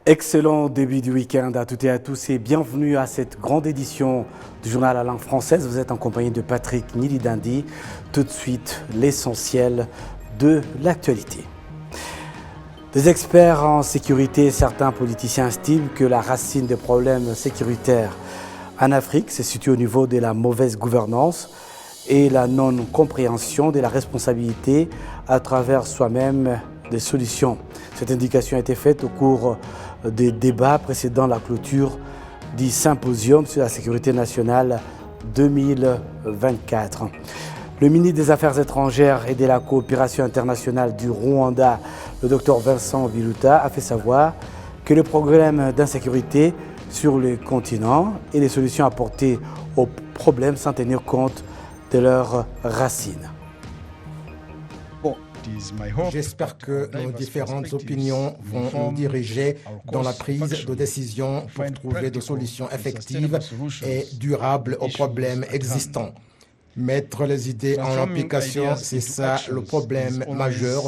Excellent début du week-end à toutes et à tous et bienvenue à cette grande édition du journal à langue française. Vous êtes en compagnie de Patrick Nilidandi. Tout de suite, l'essentiel de l'actualité. Des experts en sécurité et certains politiciens estiment que la racine des problèmes sécuritaires en Afrique se situe au niveau de la mauvaise gouvernance et la non-compréhension de la responsabilité à travers soi-même des solutions. Cette indication a été faite au cours des débats précédant la clôture du symposium sur la sécurité nationale 2024. Le ministre des Affaires étrangères et de la coopération internationale du Rwanda, le Dr Vincent Biruta, a fait savoir que le problème d'insécurité sur le continent et les solutions apportées aux problèmes sans tenir compte de leurs racines. J'espère que nos différentes opinions vont nous diriger dans la prise de décision pour trouver des solutions effectives et durables aux problèmes existants. Mettre les idées en application, c'est ça le problème majeur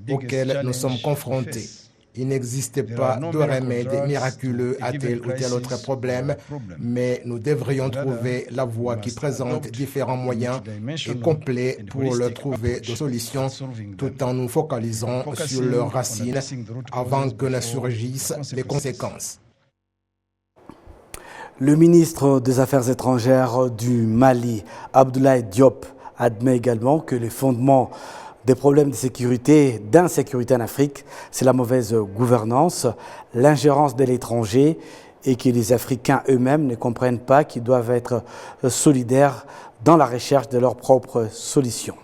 auquel nous sommes confrontés. Il n'existe pas de remède miraculeux à tel ou tel autre problème, mais nous devrions trouver la voie qui présente différents moyens et complets pour leur trouver des solutions tout en nous focalisant sur leurs racines avant que ne surgissent les conséquences. Le ministre des Affaires étrangères du Mali, Abdoulaye Diop, admet également que les fondements des problèmes de sécurité, d'insécurité en Afrique, c'est la mauvaise gouvernance, l'ingérence de l'étranger et que les Africains eux-mêmes ne comprennent pas qu'ils doivent être solidaires dans la recherche de leurs propres solutions.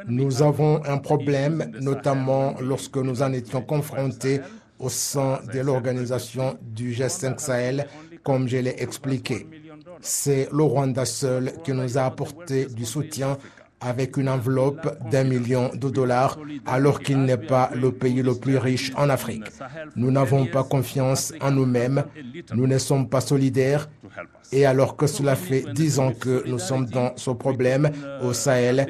Nous avons un problème, notamment lorsque nous en étions confrontés au sein de l'organisation du G5 Sahel, comme je l'ai expliqué. C'est le Rwanda seul qui nous a apporté du soutien avec une enveloppe d'$1 million, alors qu'il n'est pas le pays le plus riche en Afrique. Nous n'avons pas confiance en nous-mêmes, nous ne sommes pas solidaires, et alors que cela fait 10 ans que nous sommes dans ce problème au Sahel,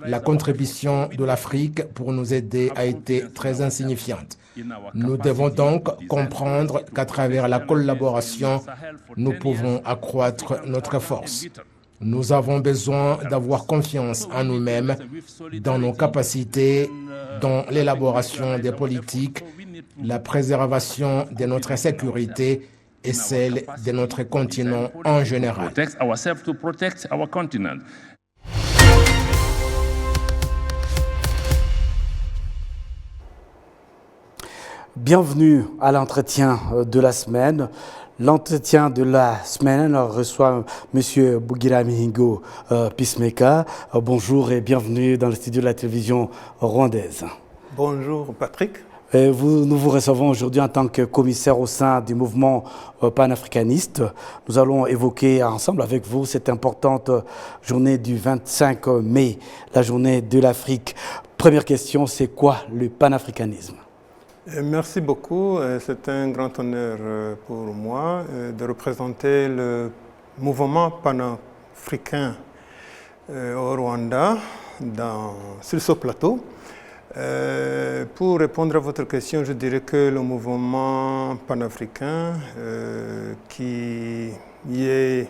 la contribution de l'Afrique pour nous aider a été très insignifiante. Nous devons donc comprendre qu'à travers la collaboration, nous pouvons accroître notre force. Nous avons besoin d'avoir confiance en nous-mêmes, dans nos capacités, dans l'élaboration des politiques, la préservation de notre sécurité et celle de notre continent en général. Bienvenue à l'entretien de la semaine. L'entretien de la semaine reçoit M. Bougira Mihingo Peacemaker. Bonjour et bienvenue dans le studio de la télévision rwandaise. Bonjour Patrick. Nous vous recevons aujourd'hui en tant que commissaire au sein du mouvement panafricaniste. Nous allons évoquer ensemble avec vous cette importante journée du 25 mai, la journée de l'Afrique. Première question, c'est quoi le panafricanisme ? Merci beaucoup. C'est un grand honneur pour moi de représenter le mouvement panafricain au Rwanda sur ce plateau. Pour répondre à votre question, je dirais que le mouvement panafricain qui est,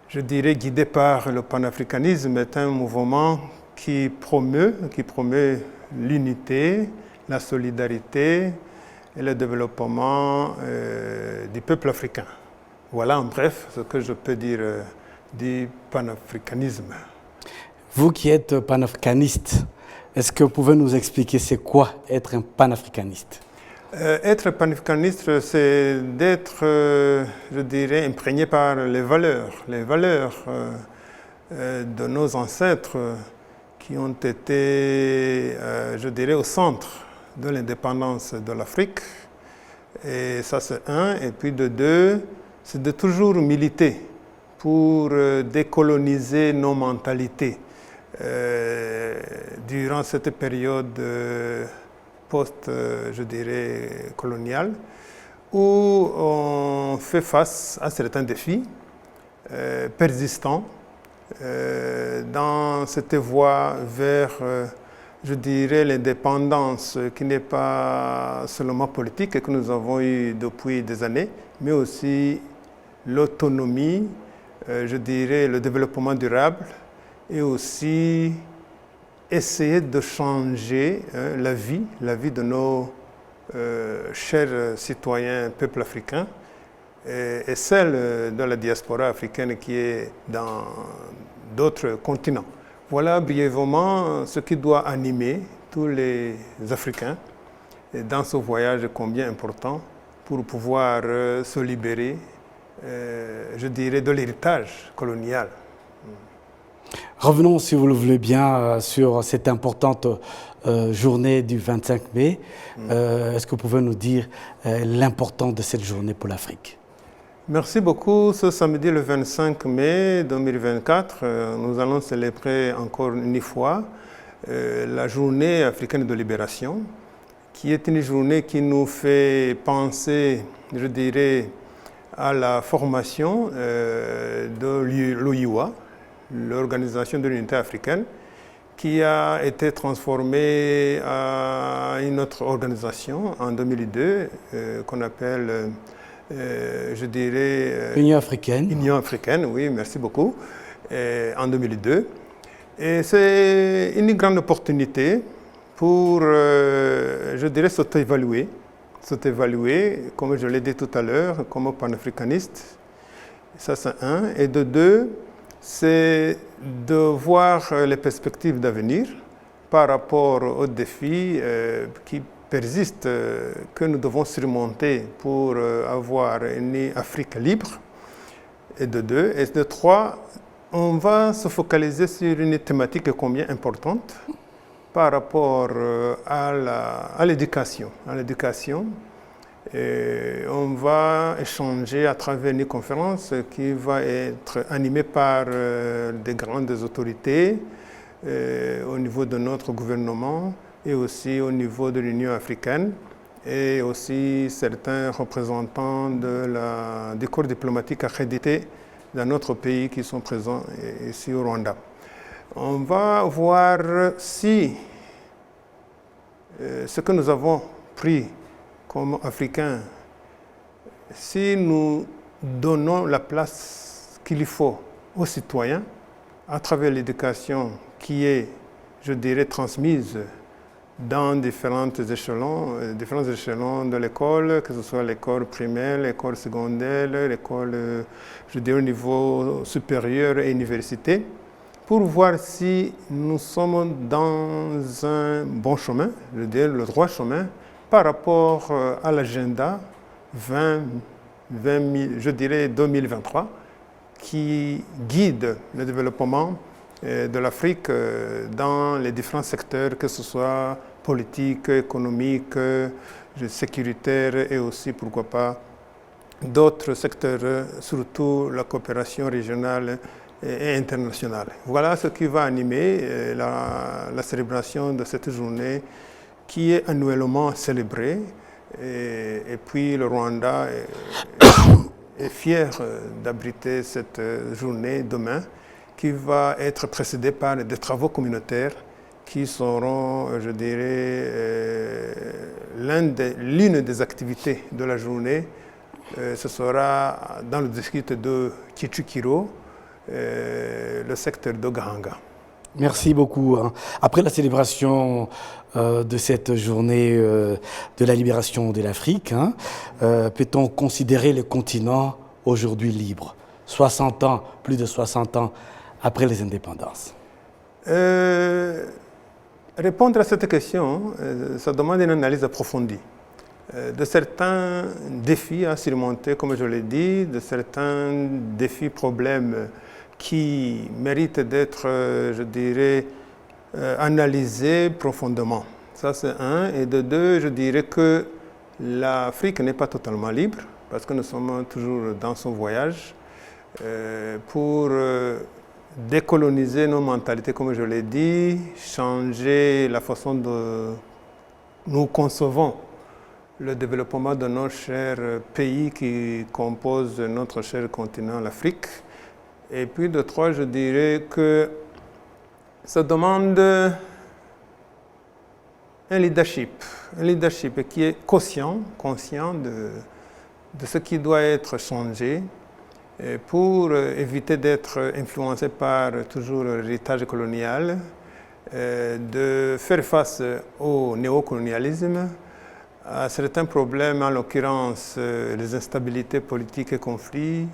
je dirais, guidé par le panafricanisme est un mouvement qui promeut l'unité, la solidarité et le développement du peuple africain. Voilà en bref ce que je peux dire du panafricanisme. Vous qui êtes panafricaniste, est-ce que vous pouvez nous expliquer c'est quoi être un panafricaniste ? Être panafricaniste, c'est d'être, je dirais, imprégné par les valeurs de nos ancêtres qui ont été, je dirais, au centre de l'indépendance de l'Afrique. Et ça, c'est un. Et puis de deux, c'est de toujours militer pour décoloniser nos mentalités. Durant cette période je dirais, coloniale, où on fait face à certains défis persistants dans cette voie vers je dirais, l'indépendance qui n'est pas seulement politique et que nous avons eue depuis des années, mais aussi l'autonomie, je dirais le développement durable et aussi essayer de changer la vie de nos chers citoyens, peuples africains, et celle de la diaspora africaine qui est dans d'autres continents. Voilà brièvement ce qui doit animer tous les Africains dans ce voyage combien important pour pouvoir se libérer, je dirais, de l'héritage colonial. Revenons, si vous le voulez bien, sur cette importante journée du 25 mai. Est-ce que vous pouvez nous dire l'importance de cette journée pour l'Afrique? Merci beaucoup. Ce samedi, le 25 mai 2024, nous allons célébrer encore une fois la journée africaine de libération, qui est une journée qui nous fait penser, je dirais, à la formation de l'OIUA, l'Organisation de l'Unité africaine, qui a été transformée à une autre organisation en 2002, qu'on appelle, je dirais... Union africaine. Union africaine, oui, merci beaucoup, en 2002. Et c'est une grande opportunité pour, je dirais, s'auto-évaluer, comme je l'ai dit tout à l'heure, comme panafricaniste. Ça, c'est un. Et de deux, c'est de voir les perspectives d'avenir par rapport aux défis qui persistent, que nous devons surmonter pour avoir une Afrique libre. Et de deux. Et de trois, on va se focaliser sur une thématique combien importante par rapport à l'éducation. On va échanger à travers une conférence qui va être animée par des grandes autorités au niveau de notre gouvernement et aussi au niveau de l'Union africaine et aussi certains représentants des corps diplomatiques accrédités dans notre pays qui sont présents ici au Rwanda. On va voir si ce que nous avons pris comme Africains, si nous donnons la place qu'il faut aux citoyens à travers l'éducation qui est, je dirais, transmise dans différents échelons de l'école, que ce soit l'école primaire, l'école secondaire, l'école, je dirais, au niveau supérieur et université, pour voir si nous sommes dans un bon chemin, je dirais le droit chemin, par rapport à l'agenda 2023, qui guide le développement de l'Afrique dans les différents secteurs, que ce soit politique, économique, sécuritaire et aussi, pourquoi pas, d'autres secteurs, surtout la coopération régionale et internationale. Voilà ce qui va animer la célébration de cette journée qui est annuellement célébrée. Et puis le Rwanda est fier d'abriter cette journée demain, qui va être précédée par des travaux communautaires qui seront, je dirais, l'une des activités de la journée. Ce sera dans le district de Kichukiro, le secteur de Gahanga. Merci beaucoup. Après la célébration de cette journée de la libération de l'Afrique, peut-on considérer le continent aujourd'hui libre, 60 ans, plus de 60 ans après les indépendances? Répondre à cette question, ça demande une analyse approfondie de certains défis à surmonter, comme je l'ai dit, de certains défis, problèmes qui méritent d'être, je dirais, analysés profondément. Ça, c'est un. Et de deux, je dirais que l'Afrique n'est pas totalement libre, parce que nous sommes toujours dans son voyage pour décoloniser nos mentalités, comme je l'ai dit, changer la façon dont nous concevons le développement de nos chers pays qui composent notre cher continent, l'Afrique. Et puis de trois, je dirais que ça demande un leadership qui est conscient de ce qui doit être changé pour éviter d'être influencé par toujours l'héritage colonial, de faire face au néocolonialisme, à certains problèmes, en l'occurrence les instabilités politiques et conflits,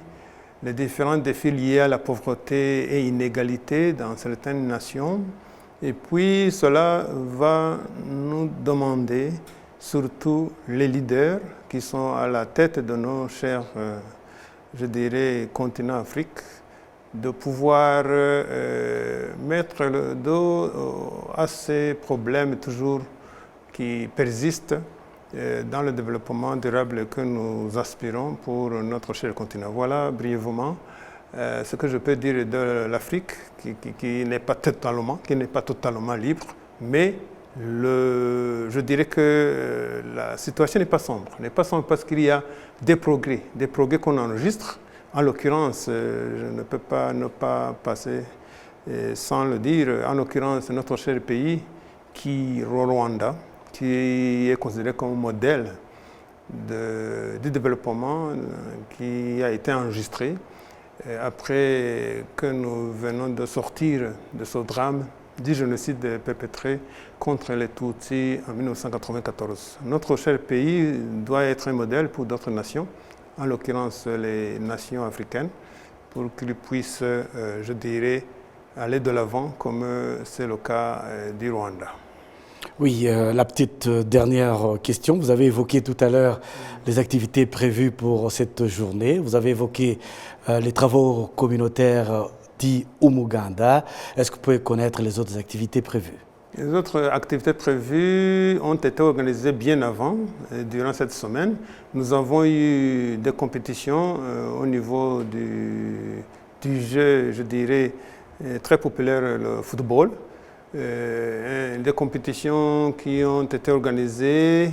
les différents défis liés à la pauvreté et inégalité dans certaines nations. Et puis cela va nous demander, surtout les leaders qui sont à la tête de nos chers, je dirais, continents Afrique, de pouvoir mettre le dos à ces problèmes toujours qui persistent dans le développement durable que nous aspirons pour notre cher continent. Voilà brièvement ce que je peux dire de l'Afrique, qui n'est pas totalement libre, mais je dirais que la situation n'est pas sombre parce qu'il y a des progrès qu'on enregistre. En l'occurrence, je ne peux pas ne pas passer sans le dire, en l'occurrence notre cher pays, le Rwanda, qui est considéré comme modèle du développement qui a été enregistré après que nous venons de sortir de ce drame du génocide perpétré contre les Tutsis en 1994. Notre cher pays doit être un modèle pour d'autres nations, en l'occurrence les nations africaines, pour qu'ils puissent, je dirais, aller de l'avant comme c'est le cas du Rwanda. Oui, la petite dernière question. Vous avez évoqué tout à l'heure les activités prévues pour cette journée. Vous avez évoqué les travaux communautaires dits Umuganda. Est-ce que vous pouvez connaître les autres activités prévues? Les autres activités prévues ont été organisées bien avant, durant cette semaine. Nous avons eu des compétitions au niveau du jeu, je dirais, très populaire, le football. Des compétitions qui ont été organisées,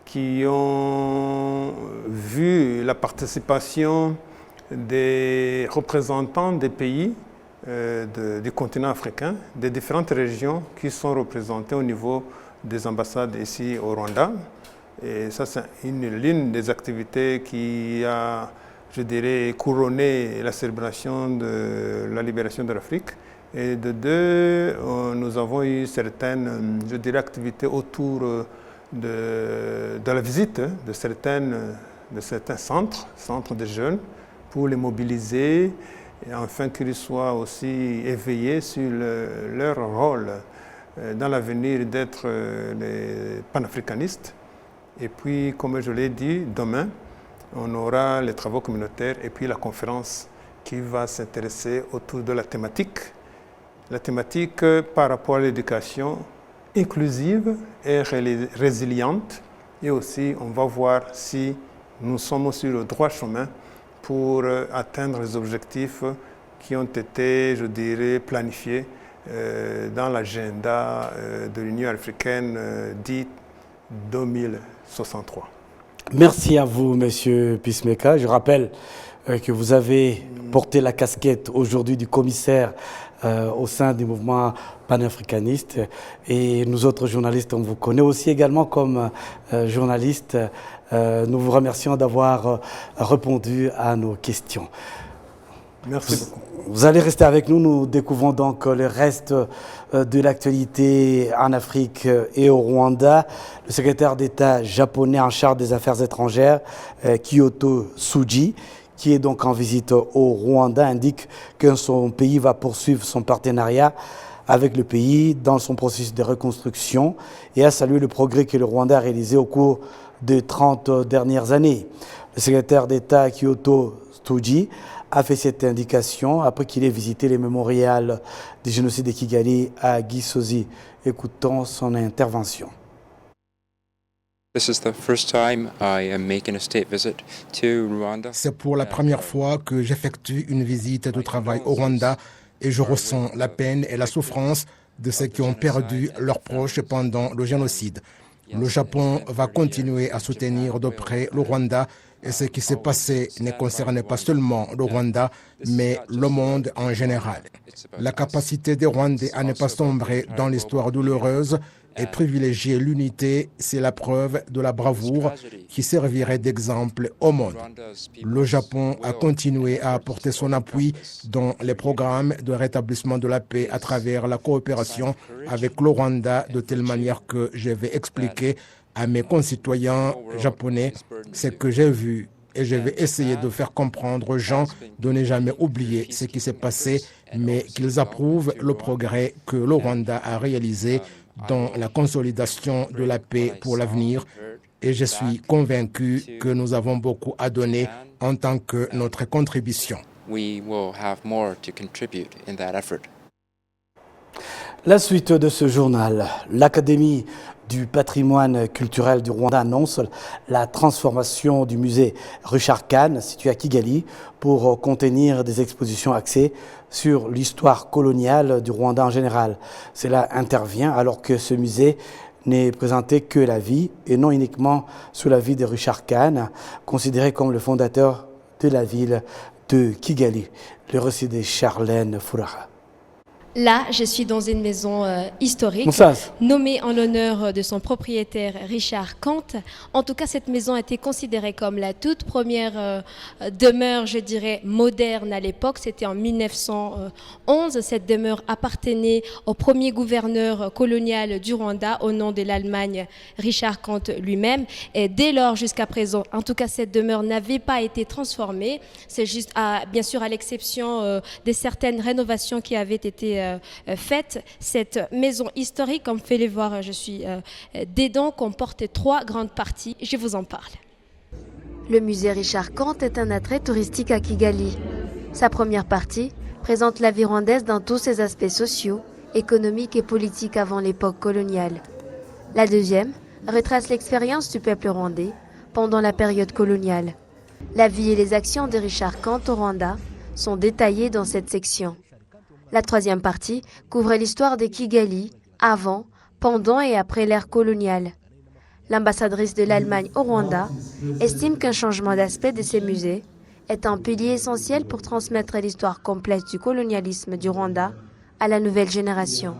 qui ont vu la participation des représentants des pays du continent africain, des différentes régions qui sont représentées au niveau des ambassades ici au Rwanda. Et ça, c'est l'une des activités qui a, je dirais, couronné la célébration de la libération de l'Afrique. Et de deux, nous avons eu certaines, je dirais, activités autour de la visite de certains centres de jeunes, pour les mobiliser, et afin qu'ils soient aussi éveillés sur leur rôle dans l'avenir d'être les panafricanistes. Et puis, comme je l'ai dit, demain, on aura les travaux communautaires et puis la conférence qui va s'intéresser autour de la thématique par rapport à l'éducation inclusive et résiliente. Et aussi, on va voir si nous sommes sur le droit chemin pour atteindre les objectifs qui ont été, je dirais, planifiés dans l'agenda de l'Union africaine dit 2063. Merci à vous, Monsieur Peacemaker. Je rappelle que vous avez porté la casquette aujourd'hui du commissaire au sein du mouvement panafricaniste. Et nous autres journalistes, on vous connaît aussi également comme journaliste. Nous vous remercions d'avoir répondu à nos questions. Merci beaucoup. Vous allez rester avec nous. Nous découvrons donc le reste de l'actualité en Afrique et au Rwanda. Le secrétaire d'État japonais en charge des affaires étrangères, Kyoto Tsuji, qui est donc en visite au Rwanda, indique que son pays va poursuivre son partenariat avec le pays dans son processus de reconstruction et a salué le progrès que le Rwanda a réalisé au cours des 30 dernières années. Le secrétaire d'État Kyoto Tsuji a fait cette indication après qu'il ait visité les mémorials du génocide de Kigali à Gisozi. Écoutons son intervention. C'est pour la première fois que j'effectue une visite de travail au Rwanda et je ressens la peine et la souffrance de ceux qui ont perdu leurs proches pendant le génocide. Le Japon va continuer à soutenir de près le Rwanda et ce qui s'est passé ne concerne pas seulement le Rwanda, mais le monde en général. La capacité des Rwandais à ne pas sombrer dans l'histoire douloureuse et privilégier l'unité, c'est la preuve de la bravoure qui servirait d'exemple au monde. Le Japon a continué à apporter son appui dans les programmes de rétablissement de la paix à travers la coopération avec le Rwanda, de telle manière que je vais expliquer à mes concitoyens japonais ce que j'ai vu et je vais essayer de faire comprendre aux gens de ne jamais oublier ce qui s'est passé, mais qu'ils approuvent le progrès que le Rwanda a réalisé dans la consolidation de la paix pour l'avenir. Et je suis convaincu que nous avons beaucoup à donner en tant que notre contribution. La suite de ce journal, l'Académie du patrimoine culturel du Rwanda annonce la transformation du musée Richard Kahn, situé à Kigali, pour contenir des expositions axées sur l'histoire coloniale du Rwanda en général. Cela intervient alors que ce musée n'est présenté que la vie et non uniquement sur la vie de Richard Kahn, considéré comme le fondateur de la ville de Kigali. Le récit de Charlène Fouraha. Là, je suis dans une maison historique, nommée en l'honneur de son propriétaire Richard Kant. En tout cas, cette maison a été considérée comme la toute première demeure, je dirais, moderne à l'époque. C'était en 1911. Cette demeure appartenait au premier gouverneur colonial du Rwanda, au nom de l'Allemagne, Richard Kant lui-même. Et dès lors, jusqu'à présent, en tout cas, cette demeure n'avait pas été transformée. C'est juste, bien sûr, à l'exception de certaines rénovations qui avaient été faite. Cette maison historique, comme vous pouvez le voir, je suis dedans, comporte 3 grandes parties. Je vous en parle. Le musée Richard Kant est un attrait touristique à Kigali. Sa première partie présente la vie rwandaise dans tous ses aspects sociaux, économiques et politiques avant l'époque coloniale. La deuxième retrace l'expérience du peuple rwandais pendant la période coloniale. La vie et les actions de Richard Kant au Rwanda sont détaillées dans cette section. La troisième partie couvre l'histoire de Kigali avant, pendant et après l'ère coloniale. L'ambassadrice de l'Allemagne au Rwanda estime qu'un changement d'aspect de ces musées est un pilier essentiel pour transmettre l'histoire complète du colonialisme du Rwanda à la nouvelle génération.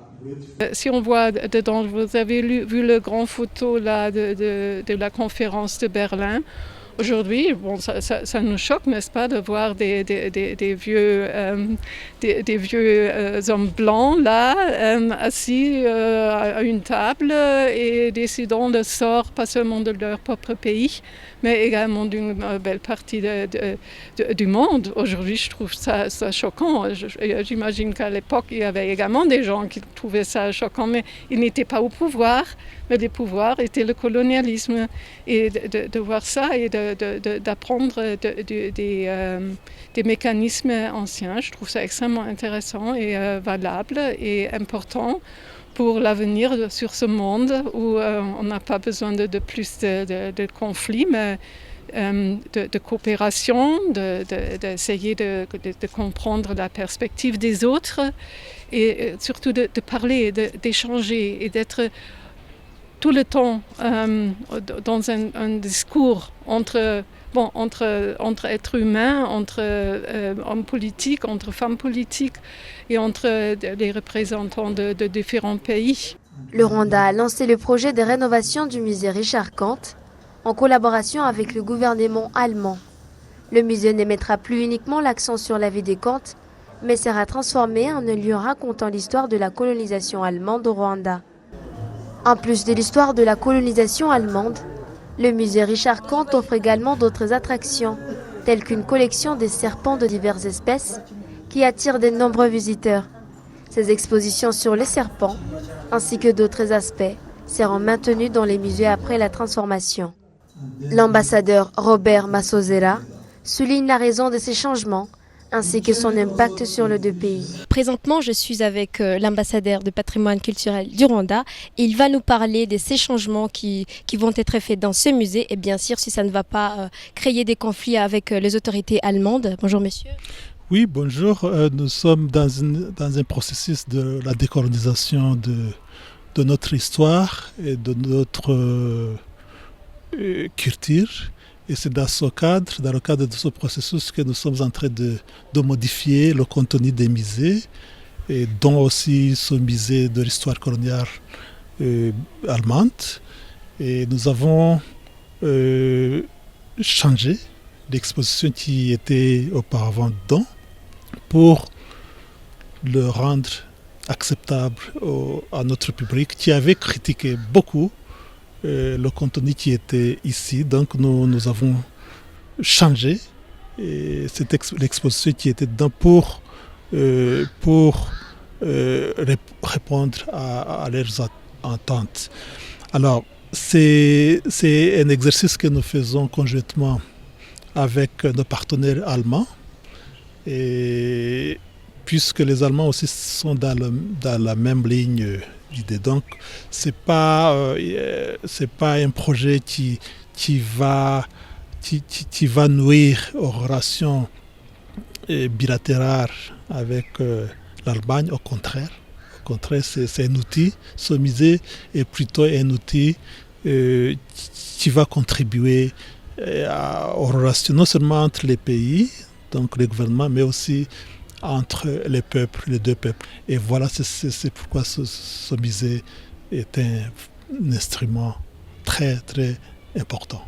Si on voit dedans, vous avez vu le grand photo là, de la conférence de Berlin. Aujourd'hui, bon, ça nous choque, n'est-ce pas, de voir des vieux hommes blancs là, assis à une table et décidant le sort, pas seulement de leur propre pays, mais également d'une belle partie du monde. Aujourd'hui, je trouve ça choquant. J'imagine qu'à l'époque, il y avait également des gens qui trouvaient ça choquant, mais ils n'étaient pas au pouvoir. Mais le pouvoir était le colonialisme. Et de voir ça et d'apprendre des mécanismes anciens, je trouve ça extrêmement intéressant et valable et important pour l'avenir sur ce monde où on n'a pas besoin de plus de conflits, mais de coopération, d'essayer de comprendre la perspective des autres et surtout de parler, d'échanger et d'être tout le temps dans un discours entre êtres humains, entre hommes politiques, entre femmes politiques et entre les représentants de différents pays. Le Rwanda a lancé le projet de rénovation du musée Richard Kant en collaboration avec le gouvernement allemand. Le musée ne mettra plus uniquement l'accent sur la vie de Kant, mais sera transformé en un lieu racontant l'histoire de la colonisation allemande au Rwanda. En plus de l'histoire de la colonisation allemande, le musée Richard Kant offre également d'autres attractions, telles qu'une collection de serpents de diverses espèces qui attirent de nombreux visiteurs. Ces expositions sur les serpents, ainsi que d'autres aspects, seront maintenues dans les musées après la transformation. L'ambassadeur Robert Masozera souligne la raison de ces changements, ainsi que son impact sur les 2 pays. Présentement, je suis avec l'ambassadeur du patrimoine culturel du Rwanda. Il va nous parler de ces changements qui vont être faits dans ce musée et bien sûr si ça ne va pas créer des conflits avec les autorités allemandes. Bonjour monsieur. Oui, bonjour. Nous sommes dans un processus de la décolonisation de notre histoire et de notre culture. Et c'est dans le cadre de ce processus que nous sommes en train de modifier le contenu des musées, et dont aussi ce musée de l'histoire coloniale allemande. Et nous avons changé l'exposition qui était auparavant dedans pour le rendre acceptable à notre public qui avait critiqué beaucoup le contenu qui était ici. Donc nous avons changé l'exposition qui était dedans pour répondre à leurs attentes. Alors, c'est un exercice que nous faisons conjointement avec nos partenaires allemands, et puisque les Allemands aussi sont dans la même ligne d'idée. Donc, c'est pas un projet qui va nuire aux relations bilatérales avec l'Allemagne. Au contraire, c'est un outil. Ce musée est plutôt un outil qui va contribuer aux relations non seulement entre les pays, donc les gouvernements, mais aussi entre les peuples, les deux peuples. Et voilà, c'est pourquoi ce musée est un instrument très, très important.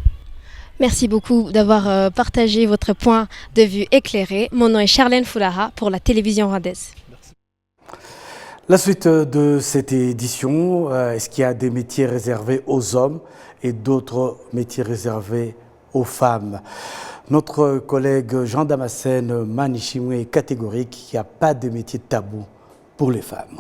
Merci beaucoup d'avoir partagé votre point de vue éclairé. Mon nom est Charlène Foulaha pour la télévision rwandaise. La suite de cette édition, est-ce qu'il y a des métiers réservés aux hommes et d'autres métiers réservés aux femmes? Notre collègue Jean Damascène Manishimwe est catégorique qu'il n'y a pas de métier tabou pour les femmes.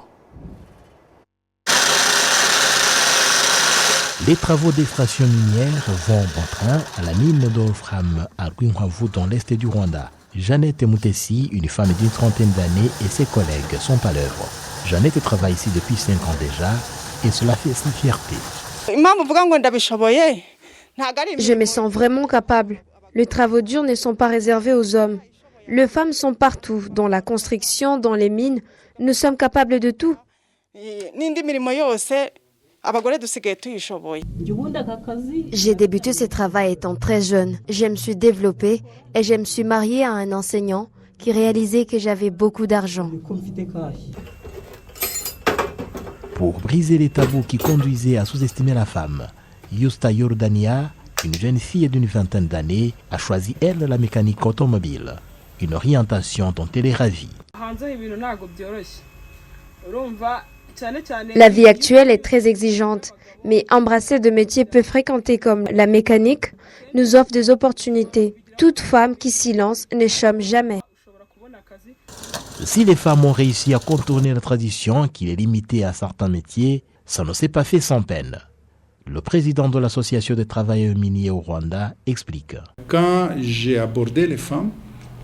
Les travaux d'extraction minière vont bon train à la mine d'Olfram à Rwinkavu dans l'est du Rwanda. Jeannette Moutessi, une femme d'une trentaine d'années, et ses collègues sont à l'œuvre. Jeannette travaille ici depuis 5 ans déjà et cela fait sa fierté. Je me sens vraiment capable. Les travaux durs ne sont pas réservés aux hommes. Les femmes sont partout, dans la construction, dans les mines. Nous sommes capables de tout. J'ai débuté ce travail étant très jeune. Je me suis développée et je me suis mariée à un enseignant qui réalisait que j'avais beaucoup d'argent. Pour briser les tabous qui conduisaient à sous-estimer la femme, Yusta Yordania, une jeune fille d'une vingtaine d'années, a choisi, elle, la mécanique automobile, une orientation dont elle est ravie. La vie actuelle est très exigeante, mais embrasser de métiers peu fréquentés comme la mécanique nous offre des opportunités. Toute femme qui s'y lance ne chôme jamais. Si les femmes ont réussi à contourner la tradition qui les limitait à certains métiers, ça ne s'est pas fait sans peine. Le président de l'association des travailleurs miniers au Rwanda explique. Quand j'ai abordé les femmes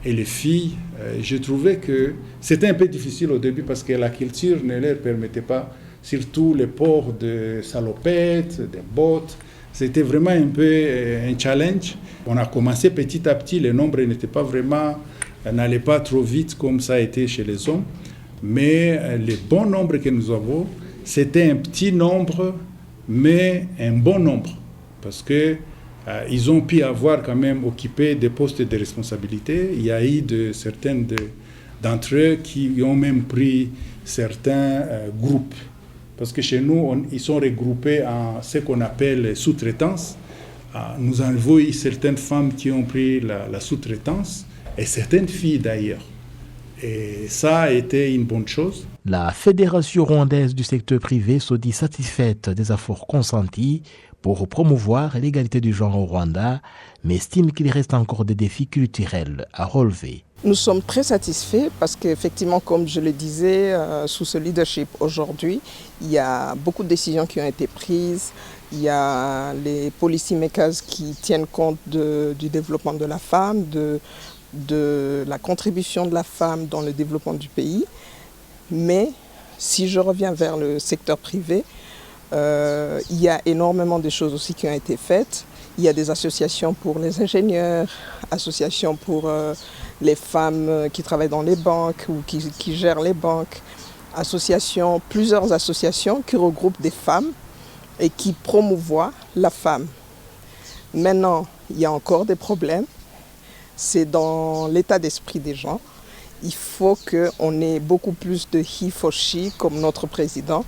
et les filles, j'ai trouvé que c'était un peu difficile au début parce que la culture ne leur permettait pas, surtout les ports de salopettes, des bottes. C'était vraiment un peu un challenge. On a commencé petit à petit, les nombres n'allaient pas trop vite comme ça a été chez les hommes. Mais les bons nombres que nous avons, c'était un petit nombre, mais un bon nombre. Parce qu'ils ont pu avoir quand même occupé des postes de responsabilité. Il y a eu certains d'entre eux qui ont même pris certains groupes. Parce que chez nous, ils sont regroupés en ce qu'on appelle sous-traitance. Nous avons eu certaines femmes qui ont pris la sous-traitance et certaines filles d'ailleurs. Et ça a été une bonne chose. La Fédération rwandaise du secteur privé se dit satisfaite des efforts consentis pour promouvoir l'égalité du genre au Rwanda, mais estime qu'il reste encore des défis culturels à relever. Nous sommes très satisfaits parce qu'effectivement, comme je le disais, sous ce leadership aujourd'hui, il y a beaucoup de décisions qui ont été prises. Il y a les policy makers qui tiennent compte du développement de la femme, de la contribution de la femme dans le développement du pays. Mais si je reviens vers le secteur privé, il y a énormément de choses aussi qui ont été faites. Il y a des associations pour les ingénieurs, associations pour les femmes qui travaillent dans les banques ou qui gèrent les banques, plusieurs associations qui regroupent des femmes et qui promouvoient la femme. Maintenant, il y a encore des problèmes. C'est dans l'état d'esprit des gens. Il faut qu'on ait beaucoup plus de he for she comme notre président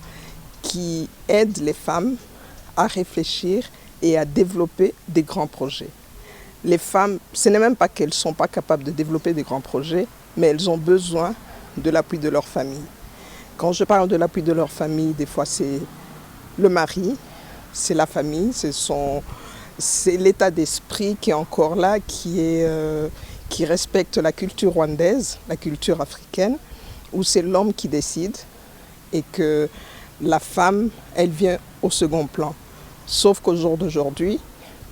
qui aide les femmes à réfléchir et à développer des grands projets. Les femmes, ce n'est même pas qu'elles ne sont pas capables de développer des grands projets, mais elles ont besoin de l'appui de leur famille. Quand je parle de l'appui de leur famille, des fois c'est le mari, c'est la famille, c'est l'état d'esprit qui est encore là, qui respecte la culture rwandaise, la culture africaine, où c'est l'homme qui décide et que la femme, elle vient au second plan. Sauf qu'au jour d'aujourd'hui,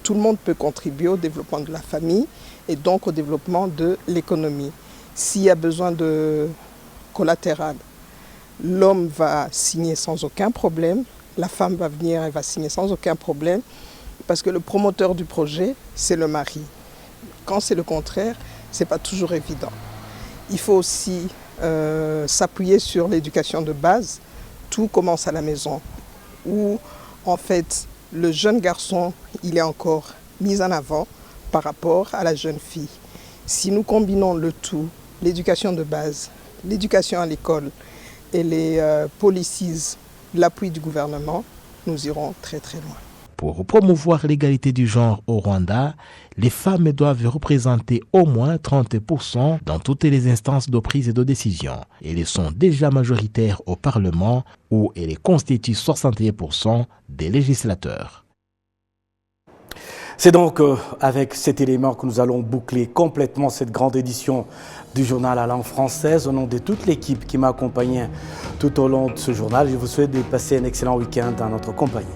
tout le monde peut contribuer au développement de la famille et donc au développement de l'économie. S'il y a besoin de collatéral, l'homme va signer sans aucun problème, la femme va venir et va signer sans aucun problème, parce que le promoteur du projet, c'est le mari. Quand c'est le contraire, ce n'est pas toujours évident. Il faut aussi s'appuyer sur l'éducation de base. Tout commence à la maison, où en fait le jeune garçon, il est encore mis en avant par rapport à la jeune fille. Si nous combinons le tout, l'éducation de base, l'éducation à l'école et les policies, l'appui du gouvernement, nous irons très très loin. Pour promouvoir l'égalité du genre au Rwanda, les femmes doivent représenter au moins 30% dans toutes les instances de prise de décision. Elles sont déjà majoritaires au Parlement où elles constituent 61% des législateurs. C'est donc avec cet élément que nous allons boucler complètement cette grande édition du journal à langue française. Au nom de toute l'équipe qui m'a accompagné tout au long de ce journal, je vous souhaite de passer un excellent week-end dans notre compagnie.